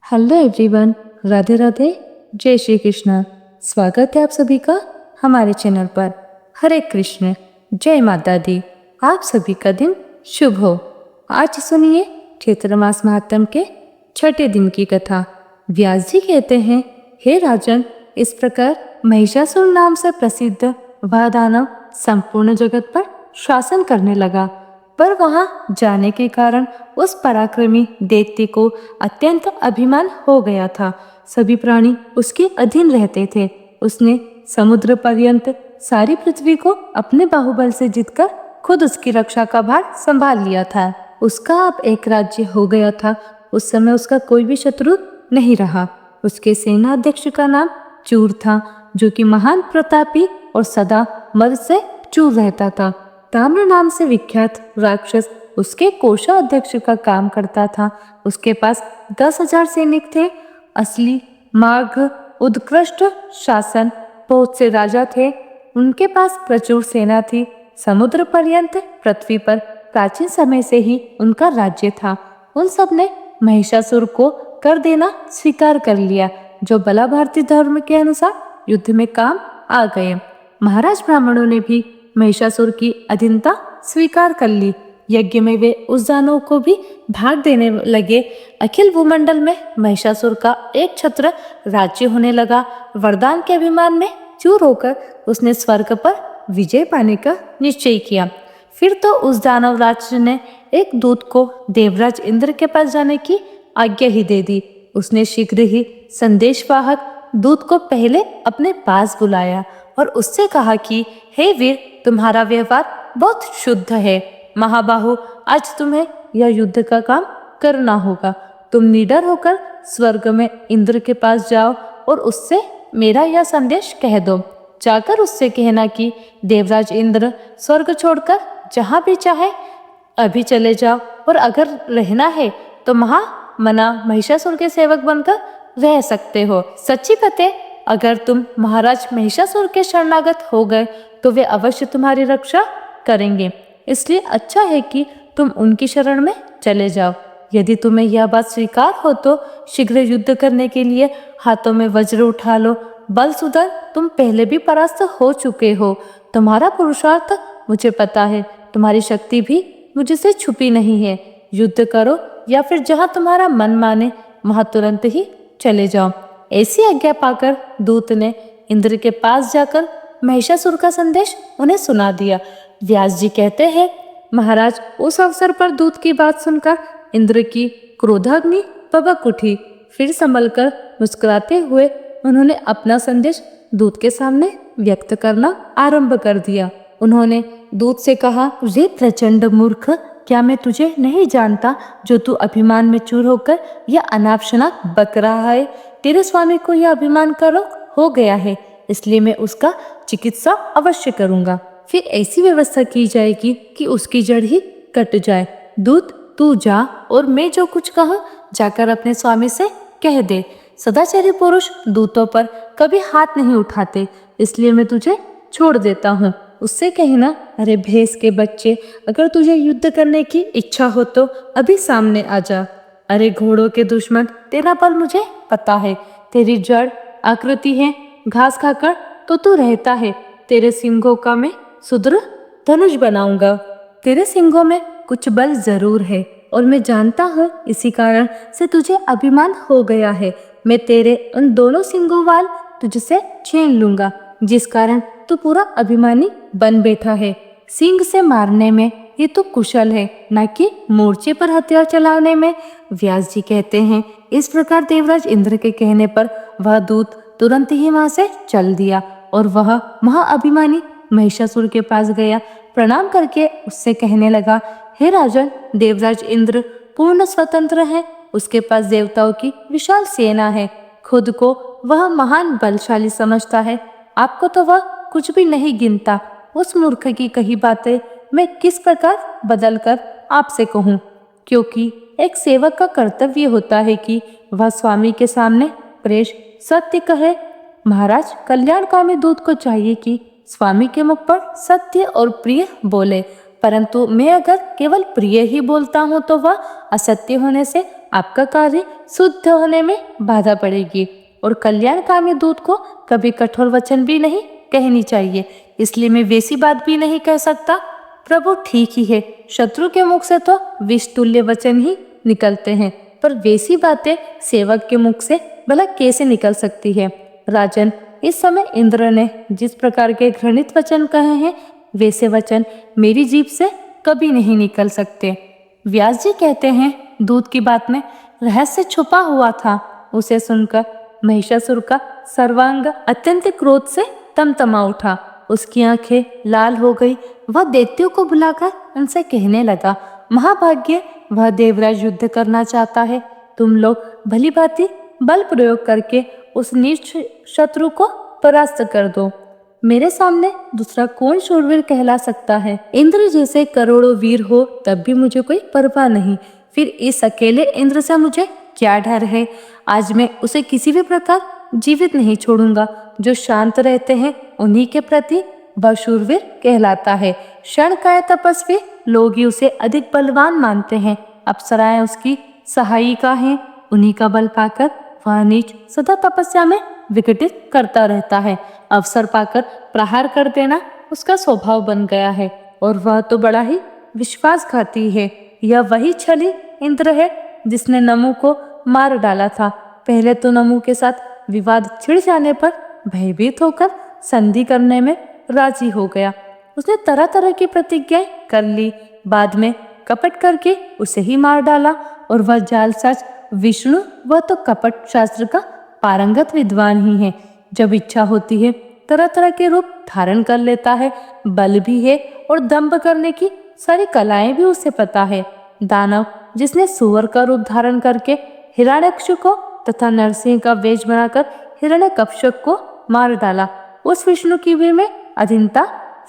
Hello everyone, Radhe Radhe, जय श्री कृष्ण। स्वागत है आप सभी का हमारे चैनल पर। हरे कृष्ण, जय माता दी। आप सभी का दिन शुभ हो। आज सुनिए चैत्र मास महात्म के छठे दिन की कथा। व्यास जी कहते हैं, हे राजन, इस प्रकार महिषासुर नाम से प्रसिद्ध वह दानव संपूर्ण जगत पर शासन करने लगा। पर वहां जाने के कारण उस पराक्रमी दैत्य को अत्यंत अभिमान हो गया था। सभी प्राणी उसके अधीन रहते थे। उसने समुद्र पर्यंत सारी पृथ्वी को अपने बाहुबल से जीतकर खुद उसकी रक्षा का भार संभाल लिया था। उसका अब एक राज्य हो गया था। उस समय उसका कोई भी शत्रु नहीं रहा। उसके सेनाध्यक्ष का नाम चूर था, जो कि महान प्रतापी और सदा मद से चूर रहता था। ताम्र नाम से विख्यात राक्षस उसके कोषाध्यक्ष का काम करता था। उसके पास 10,000 सैनिक थे। असली मार्ग, उत्कृष्ट शासन, बहुत से राजा थे। उनके पास प्रचुर सेना थी। समुद्र पर्यंत पृथ्वी पर प्राचीन समय से ही उनका राज्य था। उन सब ने महिषासुर को कर देना स्वीकार कर लिया, जो बला भारतीय धर्म के अनुसार युद्ध में काम आ गए। महाराज ब्राह्मणों ने भी महिषासुर की अधीनता स्वीकार कर ली। यज्ञ में वे उस दानव को भी भाग देने लगे। अखिल भूमंडल में महिषासुर का एक छत्र राज्य होने लगा। वरदान के अभिमान में चूर होकर उसने स्वर्ग पर विजय पाने का निश्चय किया। फिर तो उस दानव राज ने एक दूत को देवराज इंद्र के पास जाने की आज्ञा ही दे दी। उसने शीघ्र ही संदेशवाहक दूत को पहले अपने पास बुलाया और उससे कहा कि हे वीर, तुम्हारा व्यवहार बहुत शुद्ध है। महाबाहु, आज तुम्हें यह युद्ध का काम करना होगा। तुम निडर होकर स्वर्ग में इंद्र के पास जाओ और उससे मेरा यह संदेश कह दो। जाकर उससे कहना कि देवराज इंद्र स्वर्ग छोड़कर जहां भी चाहे अभी चले जाओ, और अगर रहना है तो महामना महिषासुर के सेवक बनकर रह सकते हो। सच्ची कथे, अगर तुम महाराज महिषासुर के शरणागत हो गए तो वे अवश्य तुम्हारी रक्षा करेंगे। इसलिए अच्छा है कि तुम उनकी शरण में चले जाओ। यदि तुम्हें यह बात स्वीकार हो तो शीघ्र युद्ध करने के लिए हाथों में वज्र उठा लो। बल सुधर, तुम पहले भी परास्त हो चुके हो। तुम्हारा पुरुषार्थ मुझे पता है। तुम्हारी शक्ति भी मुझसे छुपी नहीं है। युद्ध करो या फिर जहां तुम्हारा मन माने वहां तुरंत ही चले जाओ। ऐसी आज्ञा पाकर दूत ने इंद्र के पास जाकर महिषासुर का संदेश उन्हें सुना दिया। व्यास जी कहते हैं, महाराज, उस अवसर पर दूत की बात सुनकर इंद्र की क्रोधाग्नि भभक उठी। फिर संभलकर मुस्कुराते हुए उन्होंने अपना संदेश दूत के सामने व्यक्त करना आरंभ कर दिया। उन्होंने दूत से कहा, रे प्रचंड मूर्ख, क्या मैं तुझे नहीं जानता जो तू अभिमान में चूर होकर यह अनाप शनाप बक रहा है। तेरे स्वामी को यह अभिमान का रोग हो गया है, इसलिए मैं उसका चिकित्सा अवश्य करूंगा। फिर ऐसी व्यवस्था की जाएगी कि उसकी जड़ ही कट जाए। दूत, तू जा और मैं जो कुछ कहूँ जाकर अपने स्वामी से कह दे। सदाचारी पुरुष दूतों पर कभी हाथ नहीं उठाते, इसलिए मैं तुझे छोड़ देता हूँ। उससे कहना, अरे भैंस के बच्चे, अगर तुझे युद्ध करने की इच्छा हो तो अभी सामने आ जा। अरे घोड़ों के दुश्मन, तेरा बल मुझे पता है। तेरी जड़ आकृति है घास खाकर तो तू रहता है। तेरे सिंगों का मैं सुदृढ़ धनुष बनाऊंगा। तेरे सिंगों में कुछ बल जरूर है और मैं जानता हूँ इसी कारण से तुझे अभिमान हो गया है। मैं तेरे उन दोनों सिंगों वाल तुझसे छीन लूंगा, जिस कारण तू पूरा अभिमानी बन बैठा है। सिंह से मारने में ये तो कुशल है, न कि मोर्चे पर हथियार चलाने में। व्यास जी कहते हैं, इस प्रकार देवराज इंद्र के कहने पर वह दूत तुरंत ही वहां से चल दिया और वह महाअभिमानी महिषासुर के पास गया। प्रणाम करके उससे कहने लगा, हे राजन, देवराज इंद्र पूर्ण स्वतंत्र है। उसके पास देवताओं की विशाल सेना है। खुद को वह महान बलशाली समझता है। आपको तो वह कुछ भी नहीं गिनता। उस मूर्ख की कही बातें मैं किस प्रकार बदल कर आपसे कहूँ, क्योंकि एक सेवक का कर्तव्य होता है कि वह स्वामी के सामने प्रेष सत्य कहे। महाराज, कल्याणकामी दूत को चाहिए कि स्वामी के मुख पर सत्य और प्रिय बोले, परंतु मैं अगर केवल प्रिय ही बोलता हूँ तो वह असत्य होने से आपका कार्य शुद्ध होने में बाधा पड़ेगी और कल्याणकामी दूत को कभी कठोर वचन भी नहीं कहनी चाहिए, इसलिए मैं वैसी बात भी नहीं कह सकता। प्रभु ठीक ही है, शत्रु के मुख से तो विष तुल्य वचन ही निकलते हैं, पर वैसी बातें सेवक के मुख से भला कैसे निकल सकती है। राजन, इस समय इंद्र ने जिस प्रकार के घृणित वचन कहे हैं, वैसे वचन मेरी जीभ से कभी नहीं निकल सकते। व्यास जी कहते हैं, दूत की बात में रहस्य छुपा हुआ था। उसे सुनकर महिषासुर का सर्वांग अत्यंत क्रोध से तमतमा उठा। उसकी आंखें लाल हो गई। वह दैत्यों को बुलाकर उनसे कहने लगा, महाभाग्य, वह देवराज युद्ध करना चाहता है। तुम लोग भली भांति बल प्रयोग करके उस नीच शत्रु को परास्त कर दो। मेरे सामने दूसरा कौन शूरवीर कहला सकता है? इंद्र जैसे करोड़ों वीर हो तब भी मुझे कोई परवाह नहीं, फिर इस अकेले इंद्र से मुझे क्या डर है? आज मैं उसे किसी भी प्रकार जीवित नहीं छोड़ूंगा। जो शांत रहते हैं उन्हीं के प्रति वह शूरवीर कहलाता है। क्षणकाय तपस्वी लोग ही उसे अधिक बलवान मानते हैं। अप्सराएं उसकी सहायिका हैं। उन्हीं का बल पाकर वह नीच सदा तपस्या में विघटित करता रहता है। अवसर पाकर प्रहार कर देना उसका स्वभाव बन गया है और वह तो बड़ा ही विश्वासघाती है। यह वही छली इंद्र है जिसने नमु को मार डाला था। पहले तो नमु के साथ विवाद छिड़ जाने पर भयभीत होकर संधि करने में राजी हो गया। उसने तरह तरह की प्रतिज्ञाएं कर ली। बाद में कपट करके उसे ही मार डाला और वह जालसाज विष्णु, वह तो कपट शास्त्र का पारंगत विद्वान ही है। जब इच्छा होती है तरह तरह के रूप धारण कर लेता है। बल भी है और दंभ करने की सारी कलाएं भी उसे पता है। दानव जिसने सुअर का रूप धारण करके हिरण्यकश्यप को तथा नरसिंह का वेश बनाकर हिरण्यकश्यप को मार डाला, उस विष्णु की भी मैं अधीनता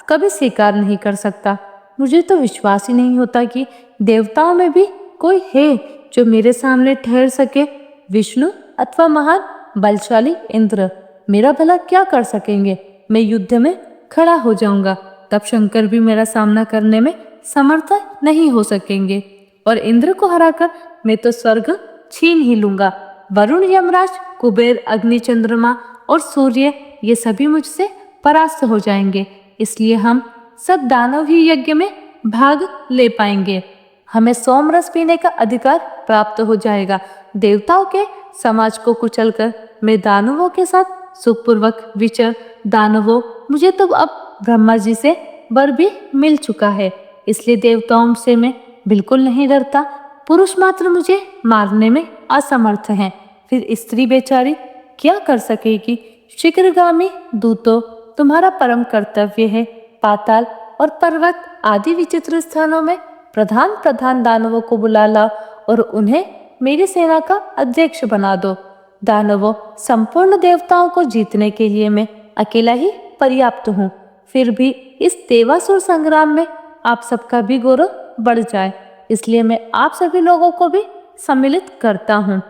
कभी स्वीकार नहीं कर सकता। मुझे तो विश्वास ही नहीं होता कि देवताओं में भी कोई है जो मेरे सामने ठहर सके। विष्णु अथवा महान बलशाली इंद्र मेरा भला क्या कर सकेंगे? मैं युद्ध में खड़ा हो जाऊंगा, तब शंकर भी मेरा सामना करने में समर्थ नहीं हो सकेंगे और इंद्र को हराकर मैं तो स्वर्ग छीन ही लूंगा। वरुण, यमराज, कुबेर, अग्नि, चंद्रमा और सूर्य ये सभी मुझसे परास्त हो जाएंगे। इसलिए हम सब दानव ही यज्ञ में भाग ले पाएंगे। हमें सोमरस पीने का अधिकार प्राप्त हो जाएगा। देवताओं के समाज को कुचलकर मैं दानवों के साथ सुखपूर्वक विचर। दानवों, मुझे तो अब ब्रह्मा जी से वर भी मिल चुका है, इसलिए देवताओं से मैं बिल्कुल नहीं डरता। पुरुष मात्र मुझे मारने में असमर्थ हैं, फिर स्त्री बेचारी क्या कर सकेगी? शीघ्रगामी दूतों, तुम्हारा परम कर्तव्य है पाताल और पर्वत आदि विचित्र स्थानों में प्रधान प्रधान दानवों को बुला लाओ और उन्हें मेरी सेना का अध्यक्ष बना दो। दानवों, संपूर्ण देवताओं को जीतने के लिए मैं अकेला ही पर्याप्त हूँ। फिर भी इस देवासुर संग्राम में आप सबका भी गौरव बढ़ जाए, इसलिए मैं आप सभी लोगों को भी सम्मिलित करता हूँ।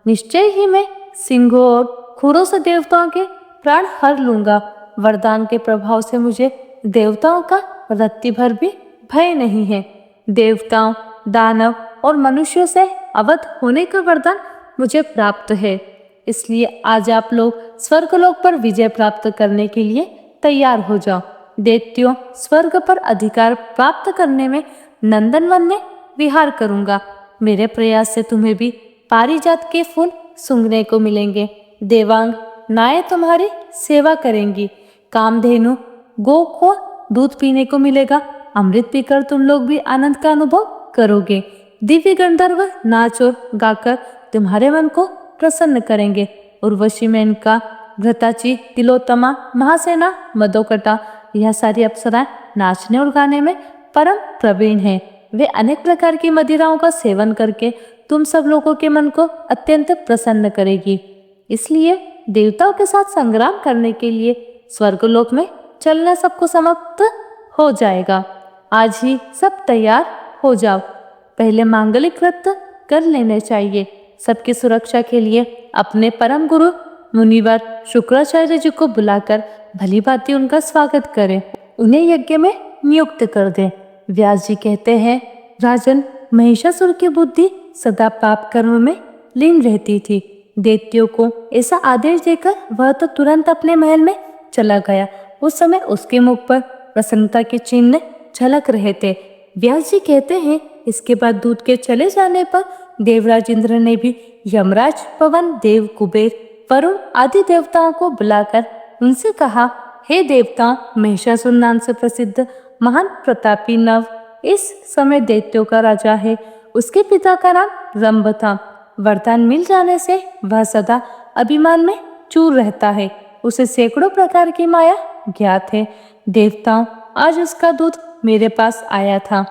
निश्चय ही मैं सिंहों और खुरों से देवताओं के प्राण हर लूंगा। वरदान के प्रभाव से मुझे देवताओं का रत्ती भर भी भय नहीं है। देवताओं, दानव और मनुष्यों से अवध होने का वरदान मुझे प्राप्त है, इसलिए आज आप लोग स्वर्गलोक पर विजय प्राप्त करने के लिए तैयार हो जाओ। दैत्यों, स्वर्ग पर अधिकार प्राप्त करने में नंदनवन में विहार करूंगा। मेरे प्रयास से तुम्हें भी पारिजात के फूल सूंघने को मिलेंगे। देवांग नायें तुम्हारी सेवा करेंगी। कामधेनु गो को दूध पीने को मिलेगा। अमृत पीकर तुम लोग भी आनंद का अनुभव करोगे। दिव्य गंधर्व नाच और गाकर तुम्हारे मन को प्रसन्न करेंगे। उर्वशी, मेनका, घृताची, तिलोत्तमा, महासेना, मदोकटा, यह सारी अप्सराएं नाचने और गाने में परम प्रवीण हैं। वे अनेक प्रकार की मदिराओं का सेवन करके तुम सब लोगों के मन को अत्यंत प्रसन्न करेगी। इसलिए देवताओं के साथ संग्राम करने के लिए स्वर्गलोक में चलना सबको समाप्त हो जाएगा। आज ही सब तैयार हो जाओ। पहले मांगलिक व्रत कर लेने चाहिए। सबकी सुरक्षा के लिए अपने परम गुरु मुनिवर शुक्राचार्य जी को बुलाकर भली भांति उनका स्वागत करें। उन्हें यज्ञ में नियुक्त कर दें। व्यास जी कहते हैं, राजन, महिषासुर की बुद्धि सदा पाप कर्म में लीन रहती थी। दैत्यों को ऐसा आदेश देकर वह तो तुरंत अपने महल में चला गया। उस समय उसके मुख पर प्रसन्नता के चिन्ह झलक रहे थे। व्यास जी कहते हैं, इसके बाद दूत के चले जाने पर देवराज इंद्र ने भी यमराज, पवन देव, कुबेर, वरुण आदि देवताओं को बुलाकर उनसे कहा, हे देवता, महिषासुर नाम से प्रसिद्ध महान प्रतापी नव इस समय दैत्यों का राजा है। उसके पिता का नाम रंभ था। वरदान मिल जाने से वह सदा अभिमान में चूर रहता है। उसे सैकड़ों प्रकार की माया ज्ञात है। देवताओं, आज उसका दूत मेरे पास आया था।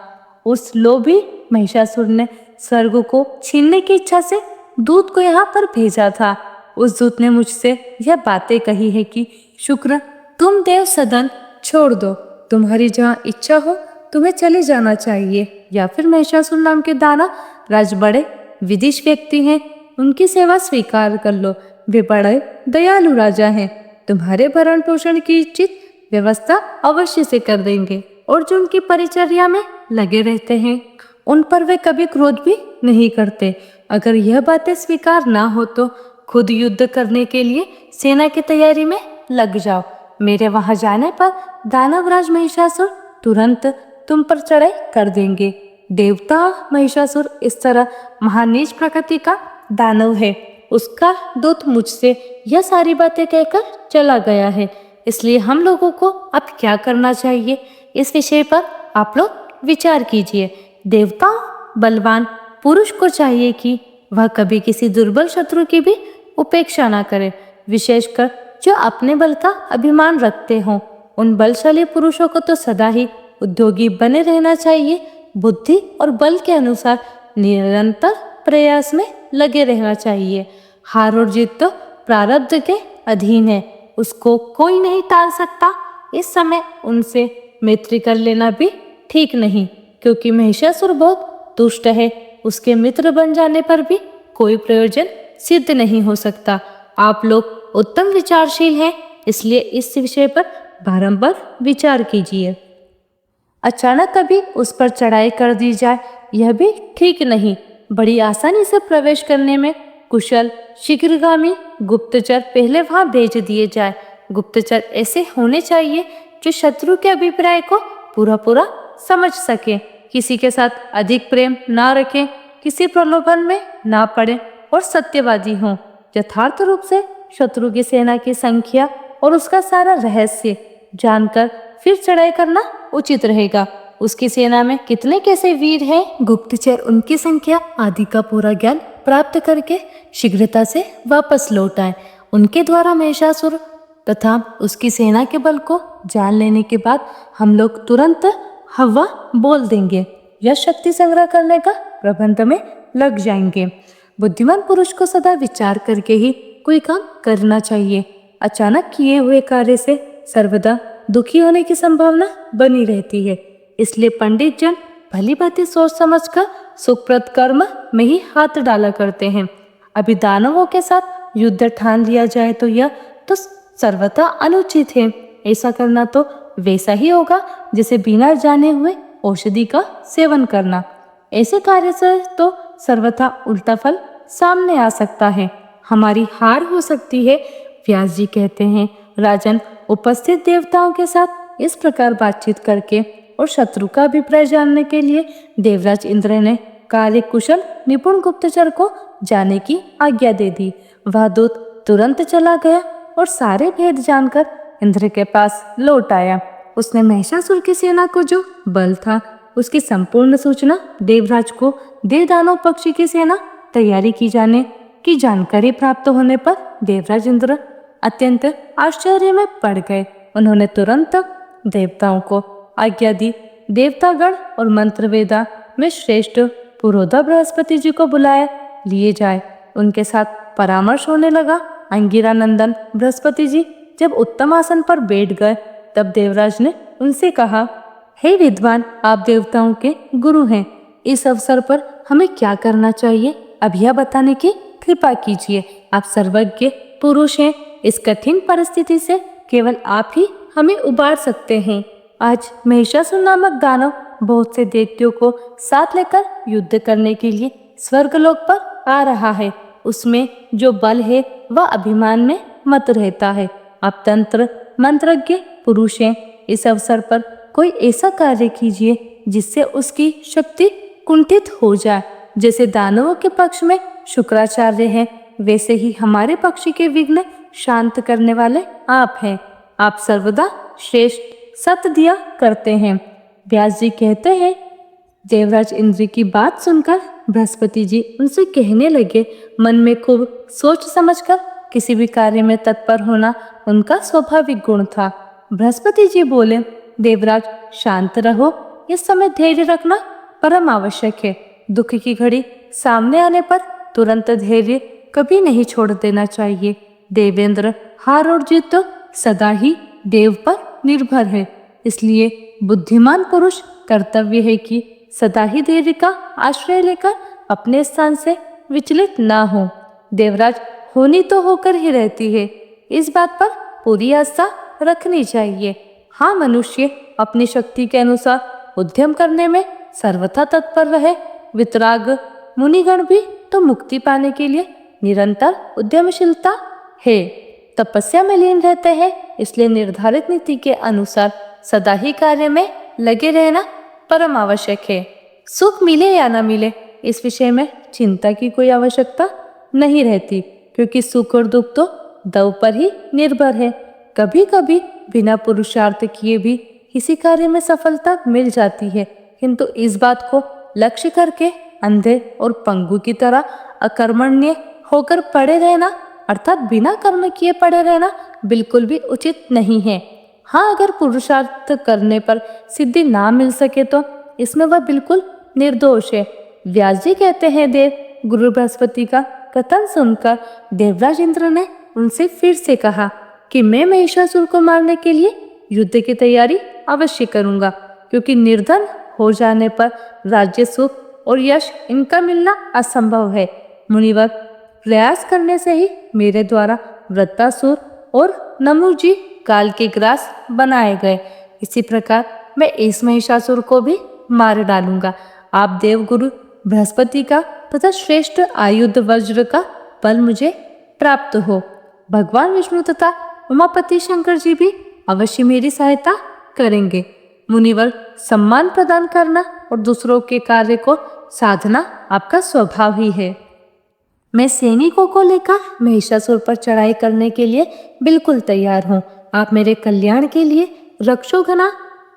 उस लोभी महिषासुर ने स्वर्ग को छीनने की इच्छा से दूत को यहाँ पर भेजा था। उस दूत ने मुझसे यह बातें कही है कि शुक्र, तुम देव सदन छोड़ दो। तुम्हारी जहाँ इच्छा हो तुम्हें चले जाना चाहिए, या फिर महिषासुर नाम के दानव राज बड़े विदिश व्यक्ति हैं, उनकी सेवा स्वीकार कर लो। वे बड़े दयालु राजा हैं, तुम्हारे भरण पोषण की उचित व्यवस्था अवश्य से कर देंगे, और जो उनकी परिचर्या में लगे रहते हैं उन पर वे कभी क्रोध भी नहीं करते। अगर यह बातें स्वीकार ना हो तो खुद युद्ध करने के लिए सेना की तैयारी में लग जाओ। मेरे वहां जाने पर दानवराज महिषासुर तुरंत तुम पर चढ़ाई कर देंगे। देवता महिषासुर इस तरह महानीच प्रकृति का दानव है। उसका दूत मुझसे यह सारी बातें कहकर चला गया है। इसलिए हम लोगों को अब क्या करना चाहिए, इस विषय पर आप लोग विचार कीजिए। देवता बलवान पुरुष को चाहिए कि वह कभी किसी दुर्बल शत्रु की भी उपेक्षा ना करे, विशेषकर जो अपने बल का अभिमान रखते हों। उन बलशाली पुरुषों को तो सदा ही उद्योगी बने रहना चाहिए। बुद्धि और बल के अनुसार निरंतर प्रयास में लगे रहना चाहिए। हार और जीत तो प्रारब्ध के अधीन है, उसको कोई नहीं टाल सकता। इस समय उनसे मैत्री कर लेना भी ठीक नहीं, क्योंकि महिषासुर बहुत दुष्ट है। उसके मित्र बन जाने पर भी कोई प्रयोजन सिद्ध नहीं हो सकता। आप लोग उत्तम विचारशील हैं, इसलिए इस विषय पर बारंबार विचार कीजिए। अचानक कभी उस पर चढ़ाई कर दी जाए, यह भी ठीक नहीं। बड़ी आसानी से प्रवेश करने में कुशल शीघ्रगामी गुप्तचर पहले वहां भेज दिए जाए। गुप्तचर ऐसे होने चाहिए जो शत्रु के अभिप्राय को पूरा पूरा समझ सके, किसी के साथ अधिक प्रेम ना रखें, किसी प्रलोभन में ना पड़े और सत्यवादी हों। यथार्थ रूप से शत्रु की सेना की संख्या और उसका सारा रहस्य जानकर फिर चढ़ाई करना उचित रहेगा। उसकी सेना में कितने कैसे वीर हैं, गुप्तचर उनकी संख्या आदि का पूरा ज्ञान प्राप्त करके शीघ्रता से वापस लौट आए। उनके द्वारा महिषासुर तथा उसकी सेना के बल को जान लेने के बाद हम लोग तुरंत हवा बोल देंगे या शक्ति संग्रह करने का प्रबंध में लग जाएंगे। बुद्धिमान पुरुष को सदा विचार करके ही कोई काम करना चाहिए। अचानक किए हुए कार्य से सर्वदा दुखी होने की संभावना बनी रहती है। इसलिए पंडित जन भली बातें सोच समझकर सुखप्रद कर्म में ही हाथ डाला करते हैं। अभी दानवों के साथ युद्ध ठान लिया जाए तो यह तो सर्वथा अनुचित है। ऐसा करना तो वैसा ही होगा जैसे बिना जाने हुए औषधि का सेवन करना। ऐसे कार्य से तो सर्वथा उल्टा फल सामने आ सकता है, हमारी हार हो सकती है। व्यास जी कहते हैं, राजन, उपस्थित देवताओं के साथ इस प्रकार बातचीत करके और शत्रु का अभिप्राय जानने के लिए देवराज इंद्र ने कार्य कुशल निपुण गुप्तचर को जाने की आज्ञा दे दी। वह दूत तुरंत चला गया और सारे भेद जानकर इंद्र के पास लौट आया। उसने महिषासुर की सेना को जो बल था उसकी संपूर्ण सूचना देवराज को दे दानव पक्षी की सेना तैयारी की जाने की जानकारी प्राप्त होने पर देवराज इंद्र अत्यंत आश्चर्य में पड़ गए। उन्होंने तुरंत देवताओं को आज्ञा दी, देवतागण और मंत्रवेदा में श्रेष्ठ पुरोधा बृहस्पति जी को बुलाया लिए जाए। उनके साथ परामर्श होने लगा। अंगिरा नंदन बृहस्पति जी जब उत्तम आसन पर बैठ गए तब देवराज ने उनसे कहा, हे विद्वान, आप देवताओं के गुरु हैं, इस अवसर पर हमें क्या करना चाहिए, अब यह बताने की कृपा कीजिए। आप सर्वज्ञ पुरुष हैं, इस कठिन परिस्थिति से केवल आप ही हमें उबार सकते हैं। आज महिषासुर नामक दानव बहुत से दैत्यों को साथ लेकर युद्ध करने के लिए स्वर्गलोक पर आ रहा है, उसमें जो बल है वह अभिमान में मत रहता है। आप तंत्र मंत्रज्ञ पुरुष हैं, इस अवसर पर कोई ऐसा कार्य कीजिए जिससे उसकी शक्ति कुंठित हो जाए। जैसे दानवों के पक्ष में शुक्राचार्य हैं, वैसे ही हमारे पक्ष के विघ्न शांत करने वाले आप हैं। आप सर्वदा श्रेष्ठ सत दिया करते हैं। व्यास जी कहते हैं, देवराज इंद्र की बात सुनकर बृहस्पति जी उनसे कहने लगे, मन में खूब सोच समझकर किसी भी कार्य में तत्पर होना उनका स्वाभाविक गुण था। बृहस्पति जी बोले, देवराज शांत रहो, इस समय धैर्य रखना परम आवश्यक है। दुख की घड़ी सामने आने पर तुरंत धैर्य कभी नहीं छोड़ देना चाहिए। देवेंद्र, हार और जीत तो सदा ही देव पर निर्भर है, इसलिए बुद्धिमान पुरुष कर्तव्य है कि सदा ही धैर्य का आश्रय लेकर अपने स्थान से विचलित ना हो। देवराज, होनी तो होकर ही रहती है, इस बात पर पूरी आस्था रखनी चाहिए। हाँ, मनुष्य अपनी शक्ति के अनुसार उद्यम करने में सर्वथा तत्पर रहे। वितराग मुनिगण भी तो मुक्ति पाने के लिए निरंतर उद्यमशीलता है, तपस्या में लीन रहते हैं, इसलिए निर्धारित नीति के अनुसार सदा ही कार्य में लगे रहना परम आवश्यक है। सुख मिले या न मिले, इस विषय में चिंता की कोई आवश्यकता नहीं रहती, क्योंकि सुख और दुख तो दव पर ही निर्भर है। कभी कभी बिना पुरुषार्थ किए भी किसी कार्य में सफलता मिल जाती है, किंतु इस बात को लक्ष्य करके अंधे और पंगु की तरह अकर्मण्य होकर पड़े रहना, अर्थात बिना कर्म किए पड़े रहना बिल्कुल भी उचित नहीं है। हाँ, अगर पुरुषार्थ करने पर सिद्धि ना मिल सके तो इसमें वह बिल्कुल निर्दोष है। व्यास जी कहते हैं, देव गुरु बृहस्पति का कथन सुनकर देवराज इंद्र ने उनसे फिर से कहा कि मैं महिषासुर को मारने के लिए युद्ध की तैयारी अवश्य करूंगा, क्योंकि निर्धन हो जाने पर राज्य सुख और यश इनका मिलना असंभव है। मुनिवर, प्रयास करने से ही मेरे द्वारा वृत्रासुर और नमु जी काल के ग्रास बनाए गए, इसी प्रकार मैं इस महिषासुर को भी मार डालूंगा। आप देवगुरु बृहस्पति का तथा श्रेष्ठ आयुध वज्र का बल मुझे प्राप्त हो। भगवान विष्णु तथा उमापति शंकर जी भी अवश्य मेरी सहायता करेंगे। मुनिवर, सम्मान प्रदान करना और दूसरों के कार्य को साधना आपका स्वभाव ही है। मैं सैनिकों को लेकर महिषासुर पर चढ़ाई करने के लिए बिल्कुल तैयार हूँ। आप मेरे कल्याण के लिए रक्षोगे ना,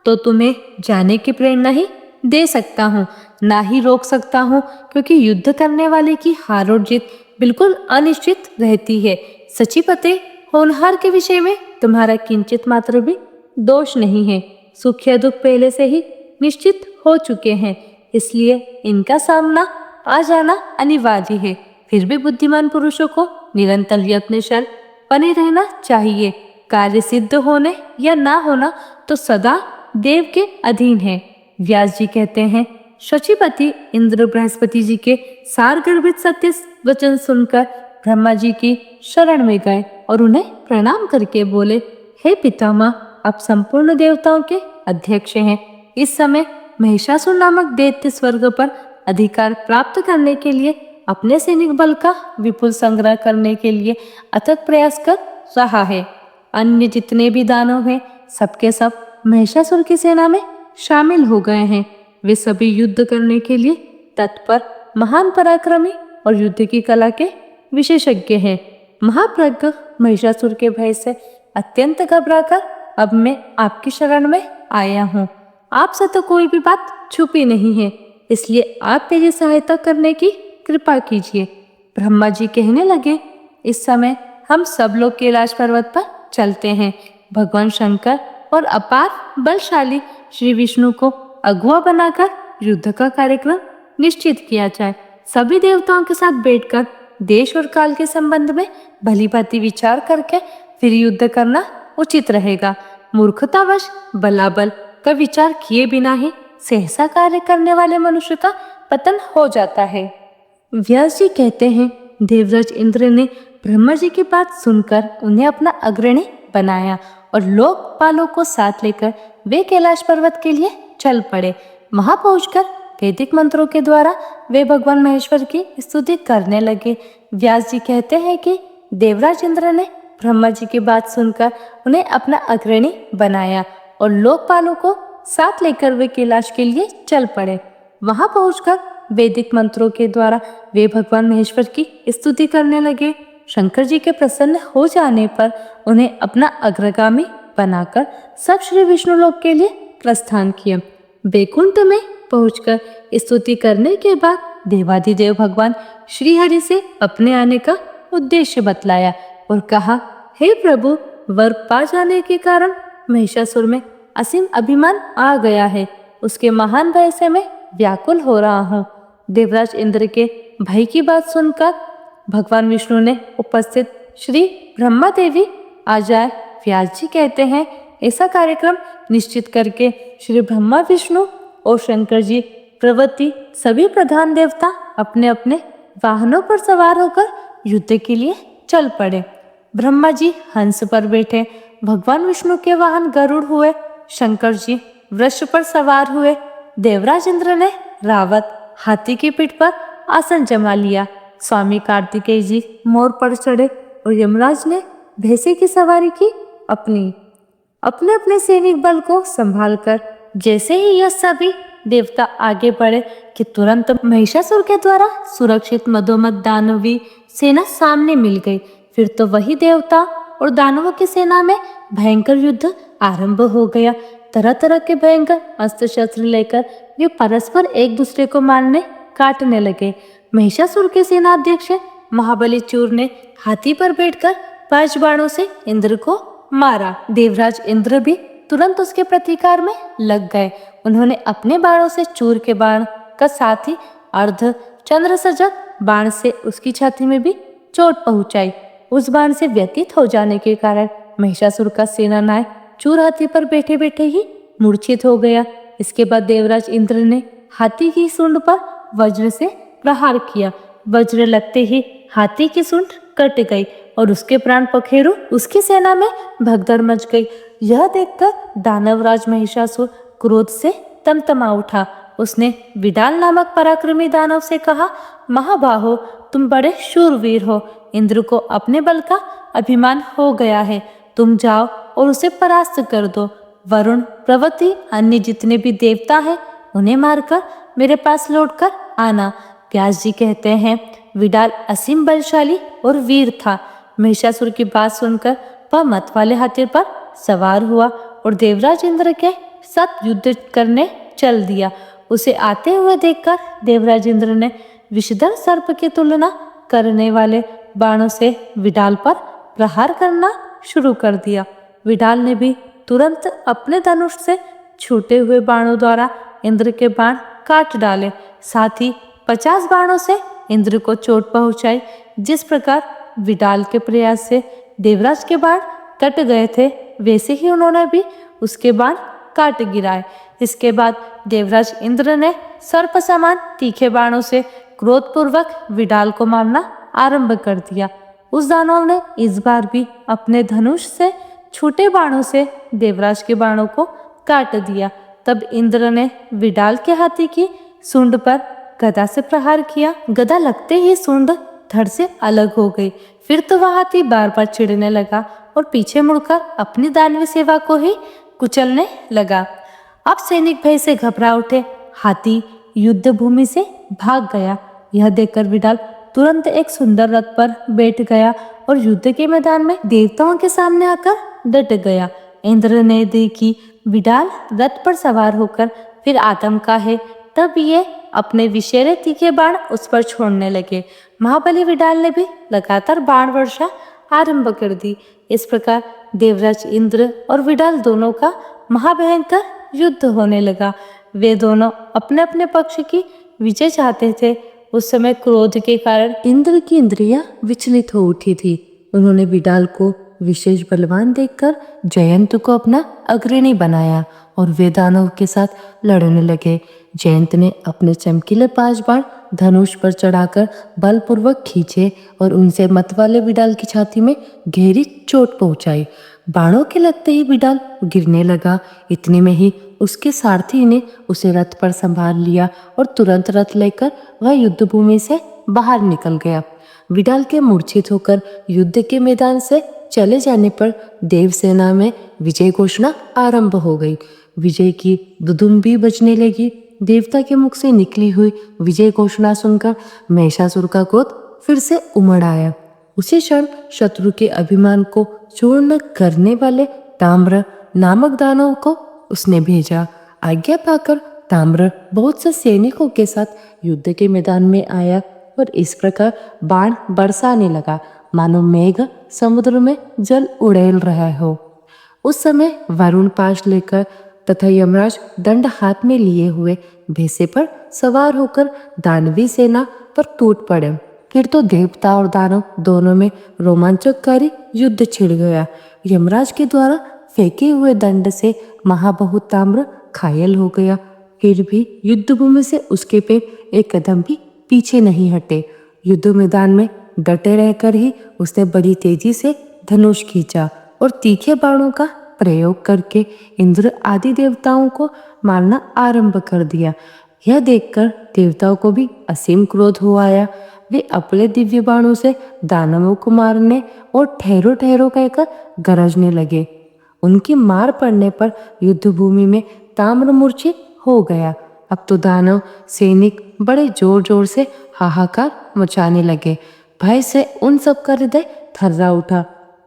तो तुम्हें जाने की प्रेरणा ही दे सकता हूँ, ना ही रोक सकता हूँ, क्योंकि युद्ध करने वाले की हार और जीत बिल्कुल अनिश्चित रहती है। सचिपते, होनहार के विषय में तुम्हारा किंचित मात्र भी दोष नहीं है। सुख या दुख पहले से ही निश्चित हो चुके हैं, इसलिए इनका सामना आ जाना अनिवार्य है। फिर भी बुद्धिमान पुरुषों को निरंतर यत्नशील बने रहना चाहिए। कार्य सिद्ध होने या ना होना तो सदा देव के अधीन है। व्यास जी कहते हैं, शचीपति इंद्र बृहस्पति जी के सार गर्भित सत्य वचन सुनकर ब्रह्मा जी की शरण में गए और उन्हें प्रणाम करके बोले, हे पितामह, आप संपूर्ण देवताओं के अध्यक्ष हैं। इस समय महिषासुर नामक दैत्य स्वर्ग पर अधिकार प्राप्त करने के लिए अपने सैनिक बल का विपुल संग्रह करने के लिए अथक प्रयास कर रहा है। अन्य जितने भी दानव हैं, सबके सब महिषासुर की सेना में शामिल हो गए हैं। वे सभी युद्ध करने के लिए तत्पर, महान पराक्रमी और युद्ध की कला के विशेषज्ञ हैं। महाप्रज्ञ महिषासुर के भय से अत्यंत घबराकर अब मैं आपकी शरण में आया हूँ। आपसे तो कोई भी बात छुपी नहीं है, इसलिए आप मेरी सहायता करने की कृपा कीजिए। ब्रह्मा जी कहने लगे, इस समय हम सब लोग कैलाश पर्वत पर चलते हैं। भगवान शंकर और अपार बलशाली श्री विष्णु को अगुआ बनाकर युद्ध का कार्यक्रम निश्चित किया जाए। सभी देवताओं के साथ बैठकर देश और काल के संबंध में भली भांति विचार करके फिर युद्ध करना उचित रहेगा। मूर्खतावश बलाबल का विचार किए बिना ही सहसा कार्य करने वाले मनुष्य का पतन हो जाता है। व्यास जी कहते हैं, देवराज इंद्र ने ब्रह्मा जी की बात सुनकर उन्हें अपना अग्रणी बनाया और लोकपालों को साथ लेकर वे कैलाश पर्वत के लिए चल पड़े। वहां पहुंचकर वैदिक मंत्रों के द्वारा वे भगवान महेश्वर की स्तुति करने लगे। व्यास जी कहते हैं कि देवराज इंद्र ने ब्रह्मा जी की बात सुनकर उन्हें अपना अग्रणी बनाया और लोकपालों को साथ लेकर वे कैलाश के लिए चल पड़े। वहां पहुंचकर वैदिक मंत्रों के द्वारा वे भगवान महेश्वर की स्तुति करने लगे। शंकर जी के प्रसन्न हो जाने पर उन्हें अपना अग्रगामी बनाकर सब श्री विष्णु लोक के लिए प्रस्थान किया। बैकुंठ में पहुंचकर स्तुति करने के बाद देवाधिदेव भगवान श्री हरि से अपने आने का उद्देश्य बतलाया और कहा, हे प्रभु, वर पा जाने के कारण महिषासुर में असीम अभिमान आ गया है। उसके महान भय से मैं व्याकुल हो रहा हूँ। देवराज इंद्र के भय की बात सुनकर भगवान विष्णु ने उपस्थित श्री ब्रह्मा देवी आ जाए। व्यास जी कहते हैं, ऐसा कार्यक्रम निश्चित करके श्री ब्रह्मा विष्णु और शंकर जी प्रवृत्ति सभी प्रधान देवता अपने अपने वाहनों पर सवार होकर युद्ध के लिए चल पड़े। ब्रह्मा जी हंस पर बैठे, भगवान विष्णु के वाहन गरुड़ हुए, शंकर जी वृष पर सवार हुए, देवराज इंद्र ने रावत हाथी की पीठ पर आसन जमा लिया, स्वामी कार्तिकेय जी मोर पर चढ़े और यमराज ने भैंसे की सवारी की। अपने अपने सैनिक बल को संभालकर जैसे ही यह सभी देवता आगे बढ़े कि तुरंत महिषासुर के द्वारा सुरक्षित मदोमद दानवी सेना सामने मिल गई। फिर तो वही देवता और दानवों की सेना में भयंकर युद्ध आरंभ हो गया। तरह तरह के भयंकर अस्त्र शस्त्र लेकर वे परस्पर एक दूसरे को मारने काटने लगे। महिषासुर के सेनाध्यक्ष महाबली चूर ने हाथी पर बैठकर 5 बाणों से इंद्र को मारा। देवराज इंद्र भी तुरंत उसके प्रतिकार में लग गए। उन्होंने अपने बाणों से चूर के बाण का साथ ही अर्ध चंद्र सजक बाण से उसकी छाती में भी चोट पहुंचाई। उस बाण से व्यतीत हो जाने के कारण महिषासुर का सेनानायक चूर हाथी पर बैठे बैठे ही मूर्छित हो गया। इसके बाद देवराज इंद्र ने हाथी की सूंड पर वज्र से प्रहार किया। वज्र लगते ही हाथी की सूंड कट गई और उसके प्राण पखेरु उसकी सेना में भगदड़ मच गई। यह देखकर दानवराज महिषासुर क्रोध से तमतमा उठा। उसने विडाल नामक पराक्रमी दानव से कहा, महाबाहो, तुम बड़े शूरवीर हो। इंद्र को अपने बल का अभिमान हो गया है। तुम जाओ और उसे परास्त कर दो। वरुण, प्रवति, अन्य जितने भी देवता हैं उन्हें मारकर मेरे पास लौटकर आना। व्यास जी कहते हैं, विडाल असीम बलशाली और वीर था। महिषासुर की बात सुनकर वह मत वाले हाथी पर सवार हुआ और देवराज इंद्र के साथ युद्ध करने चल दिया। उसे आते हुए देखकर देवराज इंद्र ने विषधर सर्प की तुलना करने वाले बाणों से विडाल पर प्रहार करना शुरू कर दिया। विडाल ने भी तुरंत अपने धनुष से छूटे हुए बाणों द्वारा इंद्र के बाण काट डाले। साथ ही 50 बाणों से इंद्र को चोट पहुंचाई। जिस प्रकार विडाल के प्रयास से देवराज के बाण कट गए थे, वैसे ही उन्होंने भी उसके बाण काट गिराए। इसके बाद देवराज इंद्र ने सर्प समान तीखे बाणों से क्रोधपूर्वक विडाल को मारना आरंभ कर दिया। उस दानव ने इस बार भी अपने धनुष से छूटे बाणों से देवराज के बाणों को काट दिया। तब इंद्र ने विडाल के हाथी की सूंड पर गदा से प्रहार किया। गदा लगते ही सूंड धड़ से अलग हो गई। फिर तो वह हाथी बार बार चिढ़ने लगा और पीछे मुड़कर अपनी दानवी सेवा को ही कुचलने लगा। अब सैनिक भय से घबरा उठे। हाथी युद्ध भूमि से भाग गया। यह देखकर विडाल तुरंत एक सुंदर रथ पर बैठ गया और युद्ध के मैदान में देवताओं के सामने आकर डट गया। इंद्र ने देखी विडाल रथ पर सवार होकर फिर आतंका है, तब ये अपने विषैले तीखे बाण उस पर छोड़ने लगे। महाबली विडाल ने भी लगातार बाण वर्षा आरंभ कर दी। इस प्रकार देवराज इंद्र और विडाल दोनों का महाभयंकर युद्ध होने लगा। वे दोनों अपने अपने पक्ष की विजय चाहते थे। उस समय क्रोध के कारण इंद्र की इंद्रियां विचलित हो उठी थी। उन्होंने विडाल को विशेष बलवान देखकर जयंत को अपना अग्रणी बनाया और वे दानव के साथ लड़ने लगे। जयंत ने अपने चमकीले 5 बाण धनुष पर चढ़ाकर बलपूर्वक खींचे और उनसे मतवाले विडाल की छाती में गहरी चोट पहुंचाई। बाणों के लगते ही विडाल गिरने लगा। इतने में ही उसके सारथी ने उसे रथ पर संभाल लिया और तुरंत रथ लेकर वह युद्ध भूमि से बाहर निकल गया। विडाल के मूर्छित होकर युद्ध के मैदान से चले जाने पर देवसेना में विजय घोषणा आरंभ हो गई। विजय की दुदुम्बी बजने लगी। देवता के मुख से निकली हुई विजय घोषणा सुनकर महिषासुर का क्रोध फिर से उमड़ आया। उसी क्षण शत्रु के अभिमान को चूर्ण करने वाले ताम्र नामक दानव को उसने भेजा। आज्ञा पाकर ताम्र बहुत से सैनिकों के साथ युद्ध के मैदान में आया और इस प्रकार बाण बरसाने लगा मानो मेघ समुद्र में जल उड़ेल रहा हो। उस समय वरुण पाश लेकर तथा यमराज दंड हाथ में लिए हुए भैंसे पर सवार होकर दानवी सेना पर टूट पड़े। फिर तो देवता और दानव दोनों में रोमांचकारी युद्ध छिड़ गया। यमराज के द्वारा फेंके हुए दंड से महाबहुत ताम्र घायल हो गया। फिर भी युद्ध भूमि से उसके पैर एक कदम भी पीछे नहीं हटे। युद्ध मैदान में डटे रहकर ही उसने बड़ी तेजी से धनुष खींचा और तीखे बाणों का प्रयोग करके इंद्र आदि देवताओं को मारना आरंभ कर दिया। यह देखकर देवताओं को भी असीम क्रोध हो आया। वे अपने दिव्य बाणों से दानवों को मारने और ठहरो ठहरो कहकर गरजने लगे। उनकी मार पड़ने पर युद्ध भूमि में ताम्र मूर्छित हो गया। अब तो दानव सैनिक बड़े जोर जोर से हाहाकार मचाने लगे। भय से उन सब का हृदय थर्रा उठा।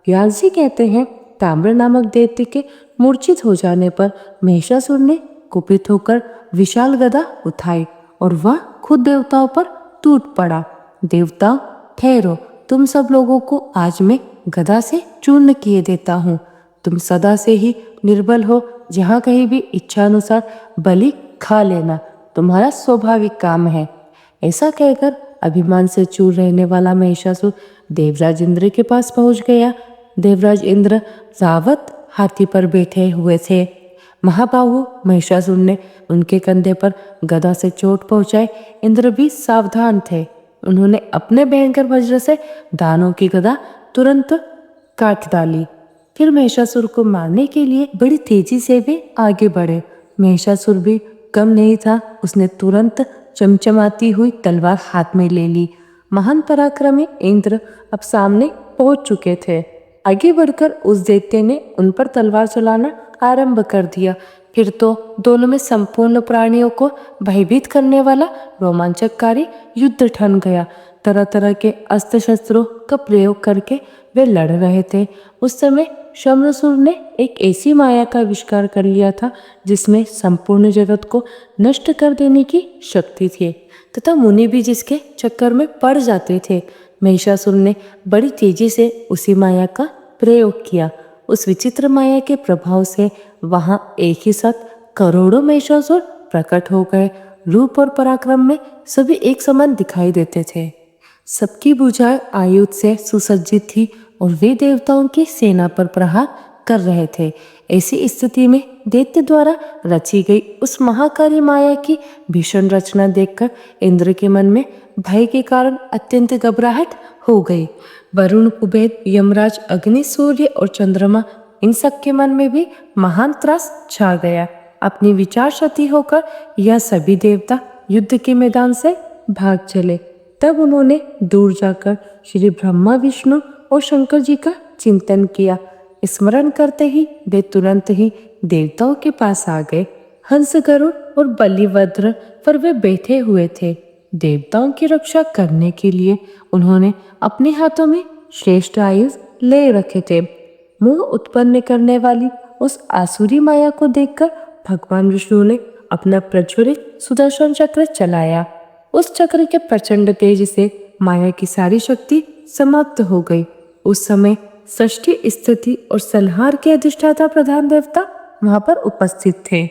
व्यास जी कहते हैं, ताम्र नामक दैत्य के मूर्छित हो जाने पर महिषासुर ने कुपित होकर विशाल गदा उठाई और वह खुद देवताओं पर टूट पड़ा। देवताओं, ठहरो, तुम सब लोगों को आज मैं गदा से चूर्ण किए देता हूँ। तुम सदा से ही निर्बल हो, जहाँ कहीं भी इच्छा अनुसार बलि खा लेना तुम्हारा स्वाभाविक काम है। ऐसा कहकर अभिमान से चूर रहने वाला महिषासुर देवराज इंद्र के पास पहुंच गया। देवराज इंद्र रावत हाथी पर बैठे हुए थे। महाबाहु महिषासुर ने उनके कंधे पर गदा से चोट पहुंचाई। इंद्र भी सावधान थे। उन्होंने अपने भयंकर वज्र से दानों की गदा तुरंत काट डाली। फिर महिषासुर को मारने के लिए बड़ी तेजी से वे आगे बढ़े। महिषासुर भी कम नहीं था। उसने तुरंत चमचमाती हुई तलवार हाथ में ले ली। महान पराक्रमी इंद्र अब सामने पहुंच चुके थे। आगे बढ़कर उस दैत्य ने उन पर तलवार चलाना आरंभ कर दिया। फिर तो दोनों में संपूर्ण प्राणियों को भयभीत करने वाला रोमांचकारी युद्ध ठन गया। तरह तरह के अस्त्र शस्त्रों का प्रयोग करके वे लड़ रहे थे। उस समय शम्रसुर ने एक ऐसी माया का आविष्कार कर लिया था जिसमें संपूर्ण जगत को नष्ट कर देने की शक्ति थी तथा मुनि भी जिसके चक्कर में पड़ जाते थे। महिषासुर ने बड़ी तेजी से उसी माया का प्रयोग किया। उस विचित्र माया के प्रभाव से वहां एक ही साथ करोड़ों महिषासुर प्रकट हो गए। रूप और पराक्रम में सभी एक समान दिखाई देते थे। सबकी भुजाएं आयुध से सुसज्जित थी और वे देवताओं की सेना पर प्रहार कर रहे थे। ऐसी स्थिति में दैत्य द्वारा रची गई उस महाकारी माया की भीषण रचना देखकर इंद्र के मन में भय के कारण अत्यंत घबराहट हो गई। वरुण, कुबेर, यमराज, अग्नि, सूर्य और चंद्रमा, इन सब के मन में भी महान त्रास छा गया। अपनी विचार शक्ति होकर यह सभी देवता युद्ध के मैदान से भाग चले। तब उन्होंने दूर जाकर श्री ब्रह्मा, विष्णु और शंकर जी का चिंतन किया। स्मरण करते ही वे तुरंत ही देवताओं के पास आ गए। हंस, गरुड़ और बलिवज्र पर वे बैठे हुए थे। देवताओं की रक्षा करने के लिए उन्होंने अपने हाथों में श्रेष्ठ आयुध ले रखे थे। मोह उत्पन्न करने वाली उस आसुरी माया को देखकर भगवान विष्णु ने अपना प्रज्वलित सुदर्शन चक्र चलाया। उस चक्र के प्रचंड तेज से माया की सारी शक्ति समाप्त हो गई। उस समय षष्ठी स्थिति और संहार के अधिष्ठाता प्रधान देवता वहां पर उपस्थित थे।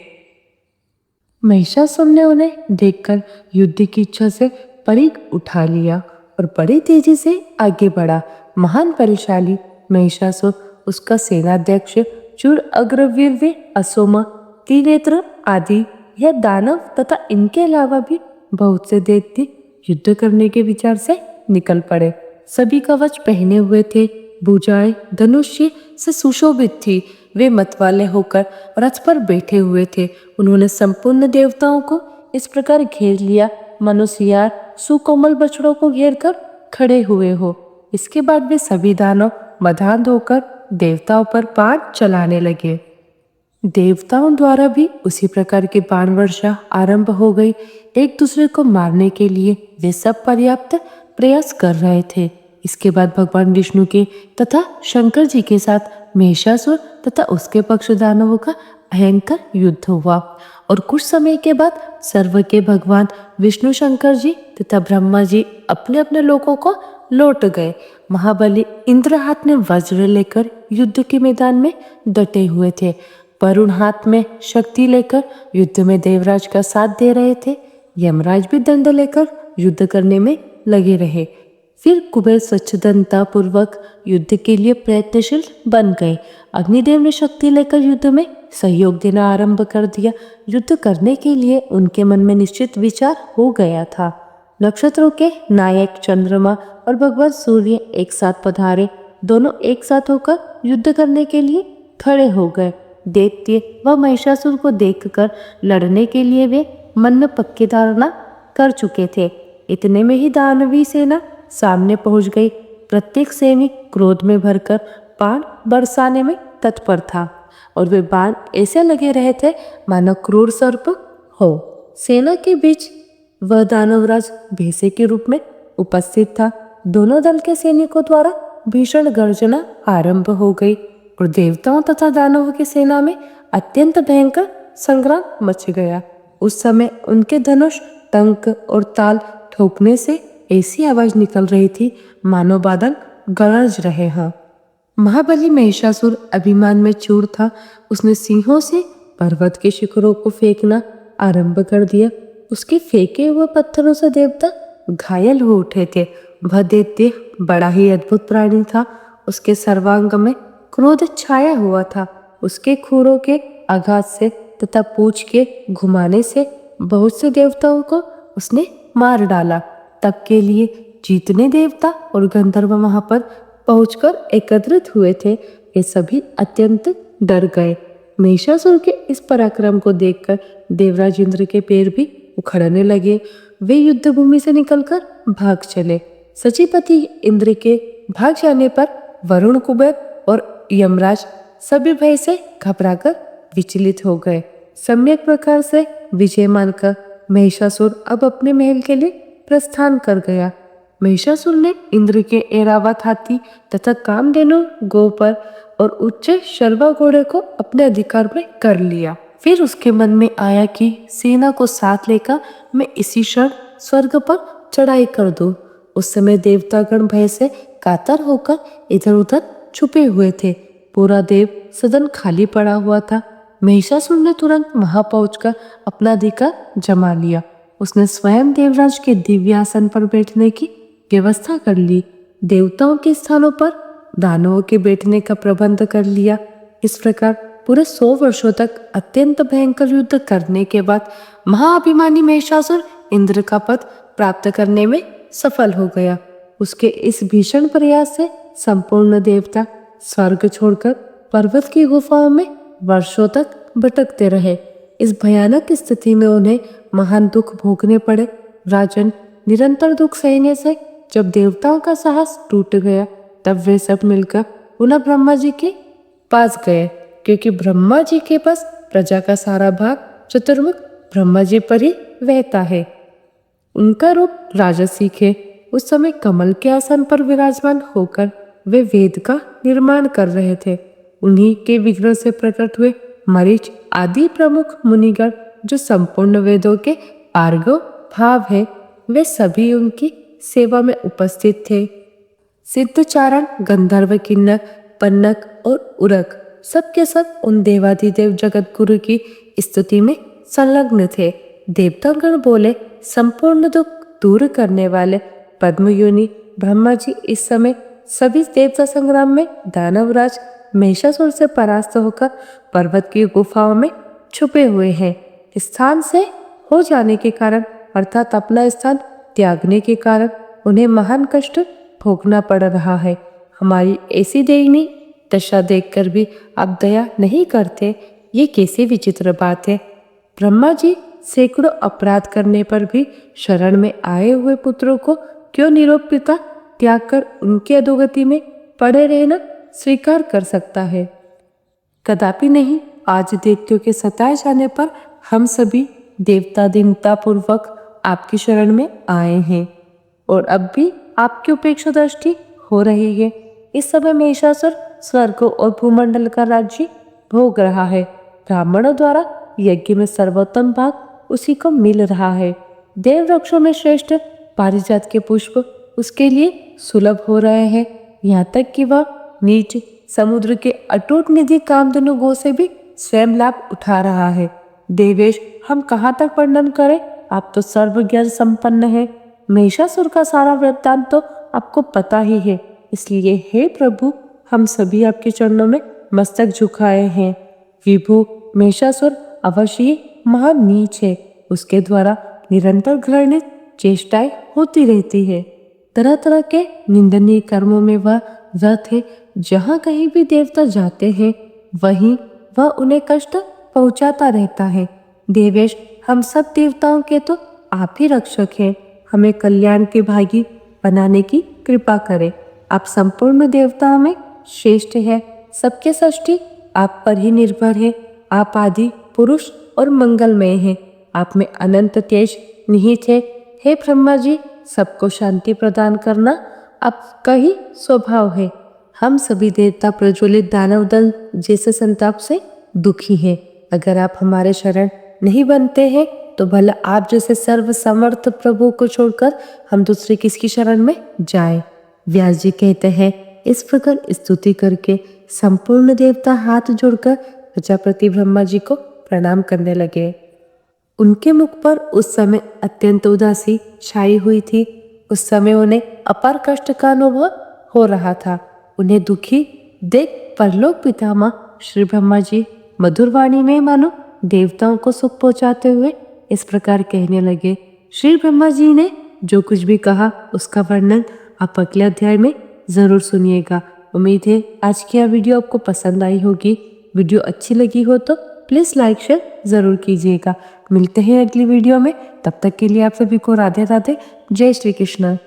महिषासुर ने उन्हें देखकर युद्ध की इच्छा से परिघ उठा लिया और बड़ी तेजी से आगे बढ़ा। महान बलशाली महिषासुर, उसका सेनाध्यक्ष चूर, अग्रवीर, असोमा, त्रिनेत्र आदि यह दानव तथा इनके अलावा भी बहुत से दैत्य युद्ध करने के विचार से निकल पड़े। सभी कवच पहने हुए थे। भुजाएं धनुष्य से सुशोभित थी। वे मतवाले होकर रथ पर बैठे हुए थे। उन्होंने संपूर्ण देवताओं को इस प्रकार घेर लिया मानो सियार सुकोमल बछड़ों को घेर कर खड़े हुए हो। इसके बाद वे सभी दानव मदान्ध होकर देवताओं पर बाण चलाने लगे। देवताओं द्वारा भी उसी प्रकार की बाण वर्षा आरंभ हो गई। एक दूसरे को मारने के लिए वे सब पर्याप्त प्रयास कर रहे थे। इसके बाद भगवान विष्णु के तथा शंकर जी के साथ महिषासुर तथा उसके पक्ष दानवों का भयंकर युद्ध हुआ और कुछ समय के बाद सर्व के भगवान विष्णु शंकर जी तथा ब्रह्मा जी अपने अपने लोकों को लौट गए। महाबली इंद्र हाथ में वज्र लेकर युद्ध के मैदान में डटे हुए थे। वरुण हाथ में शक्ति लेकर युद्ध में देवराज का साथ दे रहे थे। यमराज भी दंड लेकर युद्ध करने में लगे रहे। फिर कुबेर स्वच्छंदता पूर्वक युद्ध के लिए प्रयत्नशील बन गए। अग्निदेव ने शक्ति लेकर युद्ध में सहयोग देना आरंभ कर दिया। युद्ध करने के लिए उनके मन में निश्चित विचार हो गया था। नक्षत्रों के नायक चंद्रमा और भगवान सूर्य एक साथ पधारे। दोनों एक साथ होकर युद्ध करने के लिए खड़े हो गए। दैत्य व महिषासुर को देखकर लड़ने के लिए वे मन में पक्की धारणा कर चुके थे। इतने में ही दानवी सेना सामने पहुंच गई। प्रत्येक सैनिक क्रोध में भरकर बाण बरसाने में तत्पर था और वे बाण ऐसे लगे रहे थे मानो क्रूर सर्प हो। सेना के बीच वह दानवराज भैंसे के रूप में उपस्थित था। दोनों दल के सैनिकों द्वारा भीषण गर्जना आरंभ हो गई और देवताओं तथा दानवों की सेना में अत्यंत भयंकर संग्राम मच गया। उस समय उनके धनुष टंक और ताल ठोकने से ऐसी आवाज निकल रही थी मानो बादल गरज रहे हैं। महाबली महिषासुर अभिमान में चूर था। उसने सिंहों से पर्वत के शिखरों को फेंकना आरंभ कर दिया। उसके फेंके हुए पत्थरों से देवता घायल हो उठे थे। वह दैत्य बड़ा ही अद्भुत प्राणी था। उसके सर्वांग में क्रोध छाया हुआ था। उसके खुरों के आघात से तथा पूंछ के घुमाने से बहुत से देवताओं को उसने मार डाला। तब के लिए जितने देवता और गंधर्व वहां पर पहुंचकर एकत्रित हुए थे वे सभी अत्यंत डर गए। महिषासुर के इस पराक्रम को देखकर देवराज इंद्र के पैर भी उखड़ने लगे। वे युद्ध भूमि से निकलकर भाग चले। सचिपति इंद्र के भाग जाने पर वरुण, कुबेर और यमराज सभी भय से घबराकर विचलित हो गए। सम्यक प्रकार से विजय मानकर महिषासुर अब अपने महल के लिए प्रस्थान कर गया। महिषासुर ने इंद्र के ऐरावत हाथी तथा कामधेनु गौ पर और उच्च शर्वा घोड़े को अपने अधिकार में कर लिया। फिर उसके मन में आया कि सेना को साथ लेकर मैं इसी क्षण स्वर्ग पर चढ़ाई कर दूं। उस समय देवतागण भय से कातर होकर इधर उधर छुपे हुए थे। पूरा देव सदन खाली पड़ा हुआ था। महिषासुर ने तुरंत वहां पहुंचकर अपना अधिकार जमा लिया। उसने स्वयं देवराज के दिव्य आसन पर बैठने की व्यवस्था कर ली। देवताओं के स्थानों पर दानवों के बैठने का प्रबंध कर लिया। इस प्रकार पूरे 100 वर्षों तक अत्यंत भयंकर युद्ध करने के बाद महाअभिमानी महिषासुर इंद्र का पद प्राप्त करने में सफल हो गया। उसके इस भीषण प्रयास से संपूर्ण देवता स्वर्ग छोड़कर पर्वत की गुफाओं में वर्षों तक भटकते रहे। इस भयानक स्थिति में उन्हें महान दुख भोगने पड़े। राजन, निरंतर दुख सहने से जब देवताओं का साहस टूट गया तब वे सब मिलकर पुनः ब्रह्मा जी के पास गए, क्योंकि ब्रह्मा जी के पास प्रजा का सारा भाग चतुर्मुख ब्रह्मा जी पर ही रहता है। उनका रूप राजसिक है। उस समय कमल के आसन पर विराजमान होकर वे वेद का निर्माण कर रहे थे। उन्हीं के विग्रह से प्रकट हुए मरीच आदि प्रमुख मुनिगण जो संपूर्ण वेदों के आर्गव भाव है, वे सभी उनकी सेवा में उपस्थित थे। सिद्धचारण, गंधर्व, किन्नर, पन्नग और उरक सबके सब उन देवाधिदेव जगत गुरु की स्तुति में संलग्न थे। देवतागण बोले, संपूर्ण दुख दूर करने वाले पद्मयोनि ब्रह्मा जी इस समय सभी देवता संग्राम में दानवराज महिषासुर से परास्त होकर पर्वत की गुफाओं में छुपे हुए हैं। स्थान से हो जाने के कारण अर्थात अपना स्थान त्यागने के कारण उन्हें महान कष्ट भोगना पड़ रहा है। हमारी ऐसी दयनीय दशा देखकर भी आप दया नहीं करते, ये कैसी विचित्र बात है। ब्रह्मा जी सैकड़ों अपराध करने पर भी शरण में आए हुए पुत्रों को क्यों निरुपिता त्याग कर उनकी अधोगति में पड़े रहना स्वीकार कर सकता है? कदापि नहीं। आज दैत्यों के सताए जाने पर हम सभी देवता दीनतापूर्वक आपकी शरण में आए हैं और अब भी आपकी उपेक्षा दृष्टि हो रही है। इस समय महिषासुर स्वर्ग और भूमंडल का राज्य भोग रहा है। ब्राह्मणों द्वारा यज्ञ में सर्वोत्तम भाग उसी को मिल रहा है। देव वृक्षों में श्रेष्ठ पारिजात के पुष्प उसके लिए सुलभ हो रहे हैं। यहाँ तक कि वह नीच समुद्र के अटूट निधि कामधेनु गो से भी स्वयं लाभ उठा रहा है। देवेश, हम कहाँ तक वर्णन करें, आप तो सर्वज्ञान संपन्न है। महिषासुर का सारा वृत्तांत तो आपको पता ही है। इसलिए हे प्रभु, हम सभी आपके चरणों में मस्तक झुकाए हैं। विभु, महिषासुर अवश्य ही महान नीच है। उसके द्वारा निरंतर घृणित चेष्टाएं होती रहती है। तरह तरह के निंदनीय कर्मों में वह रत है। जहाँ कहीं भी देवता जाते हैं वहीं वह उन्हें कष्ट पहुंचाता रहता है। देवेश, हम सब देवताओं के तो आप ही रक्षक हैं। हमें कल्याण के भागी बनाने की कृपा करें। आप संपूर्ण देवताओं में श्रेष्ठ है। सबके सृष्टि आप पर ही निर्भर है। आप आदि पुरुष और मंगलमय हैं। आप में अनंत तेज निहित है। हे ब्रह्मा जी, सबको शांति प्रदान करना आपका ही स्वभाव है। हम सभी देवता प्रज्वलित दानव दल जैसे संताप से दुखी हैं। अगर आप हमारे शरण नहीं बनते हैं तो भला आप जैसे सर्व समर्थ प्रभु को छोड़कर हम दूसरे किसकी शरण में जाएं? व्यास जी कहते हैं, इस प्रकार स्तुति करके संपूर्ण देवता हाथ जोड़कर प्रजापति ब्रह्मा जी को प्रणाम करने लगे। उनके मुख पर उस समय अत्यंत उदासी छाई हुई थी। उस समय उन्हें अपार कष्ट का अनुभव हो रहा था। उन्हें दुखी देख परलोक पितामह श्री ब्रह्मा जी मधुर वाणी में मानो देवताओं को सुख पहुंचाते हुए इस प्रकार कहने लगे। श्री ब्रह्मा जी ने जो कुछ भी कहा उसका वर्णन आप अगले अध्याय में जरूर सुनिएगा। उम्मीद है आज की यह वीडियो आपको पसंद आई होगी। वीडियो अच्छी लगी हो तो प्लीज लाइक शेयर जरूर कीजिएगा। मिलते हैं अगली वीडियो में। तब तक के लिए आप सभी को राधे राधे। जय श्री कृष्ण।